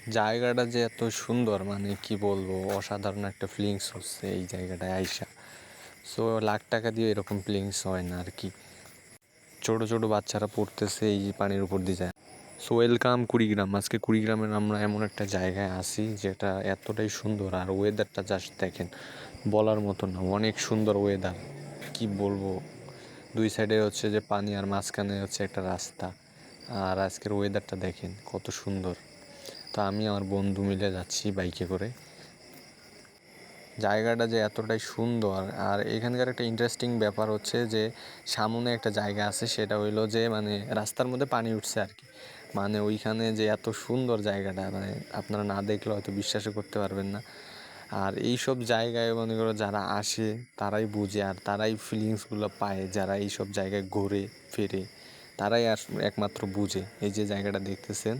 জায়গাটা যে এত সুন্দর মানে কি বলবো, অসাধারণ একটা ফিলিংস হচ্ছে এই জায়গাটায় আইসা। সো লাখ টাকা দিয়ে এরকম ফিলিংস হয় না আর কি। ছোট ছোট বাচ্চারা পড়তেছে এই যে পানির উপর দিয়ে যায়। So welcome Kurigram. আজকে কুড়িগ্রামের আমরা এমন একটা জায়গায় আসি যেটা এতটাই সুন্দর, আর ওয়েদারটা জাস্ট দেখেন, বলার মতো না, অনেক সুন্দর ওয়েদার। কি বলবো, দুই সাইডে হচ্ছে যে পানি আর মাঝখানে হচ্ছে একটা রাস্তা। আর আজকের ওয়েদারটা দেখেন কত সুন্দর। তো আমি আমার বন্ধু মিলে যাচ্ছি বাইকে করে। জায়গাটা যে এতটাই সুন্দর, আর এখানকার একটা ইন্টারেস্টিং ব্যাপার হচ্ছে যে সামনে একটা জায়গা আছে, সেটা হইলো যে মানে রাস্তার মধ্যে পানি উঠছে আর কি। মানে ওইখানে যে এত সুন্দর জায়গাটা, মানে আপনারা না দেখলে হয়তো বিশ্বাসও করতে পারবেন না। আর এইসব জায়গায় মনে করো যারা আসে তারাই বুঝে, আর তারাই ফিলিংসগুলো পায়, যারা এইসব জায়গায় ঘোরে ফেরে তারাই একমাত্র বুঝে। এই যে জায়গাটা দেখতেছেন,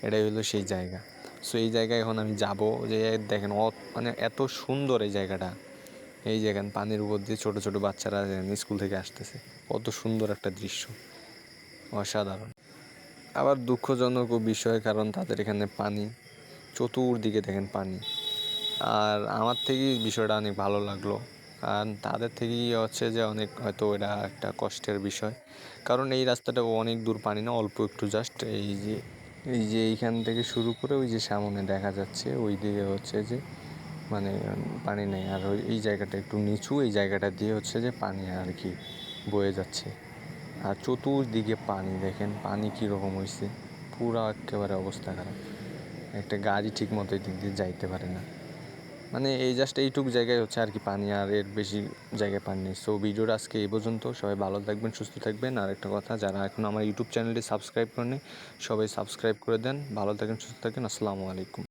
এটাই হলো সেই জায়গা। সো এই জায়গায় এখন আমি যাব। যে দেখেন মানে এত সুন্দর এই জায়গাটা। এই দেখেন পানির উপর দিয়ে ছোট ছোট বাচ্চারা স্কুল থেকে আসতেছে, কত সুন্দর একটা দৃশ্য, অসাধারণ। আবার দুঃখজনকও বিষয়, কারণ তাদের এখানে পানি চতুর্দিকে দেখেন পানি। আর আমার থেকেই বিষয়টা অনেক ভালো লাগলো, কারণ তাদের থেকেই হচ্ছে যে অনেক হয়তো এটা একটা কষ্টের বিষয়, কারণ এই রাস্তাটা অনেক দূর পানি না, অল্প একটু জাস্ট এই যে এইখান থেকে শুরু করে ওই যে সামনে দেখা যাচ্ছে ওই দিকে হচ্ছে যে মানে পানি নেই। আর এই জায়গাটা একটু নিচু, এই জায়গাটা দিয়ে হচ্ছে যে পানি আর কি বয়ে যাচ্ছে। আর চতুর্দিকে পানি দেখেন, পানি কীরকম হয়েছে, পুরা একেবারে অবস্থা খারাপ। একটা গাড়ি ঠিক মতো এদিক দিয়ে যাইতে পারে না। মানে এই জাস্ট এইটুকু জায়গায় হচ্ছে আর কি পানি, আর এর বেশি জায়গায় পানি নেই। সো ভিডিওটা আজকে এই পর্যন্ত। সবাই ভালো থাকবেন, সুস্থ থাকবেন। আর একটা কথা, যারা এখন আমার ইউটিউব চ্যানেলটি সাবস্ক্রাইব করেনি সবাই সাবস্ক্রাইব করে দেন। ভালো থাকেন, সুস্থ থাকেন। আসসালামু আলাইকুম।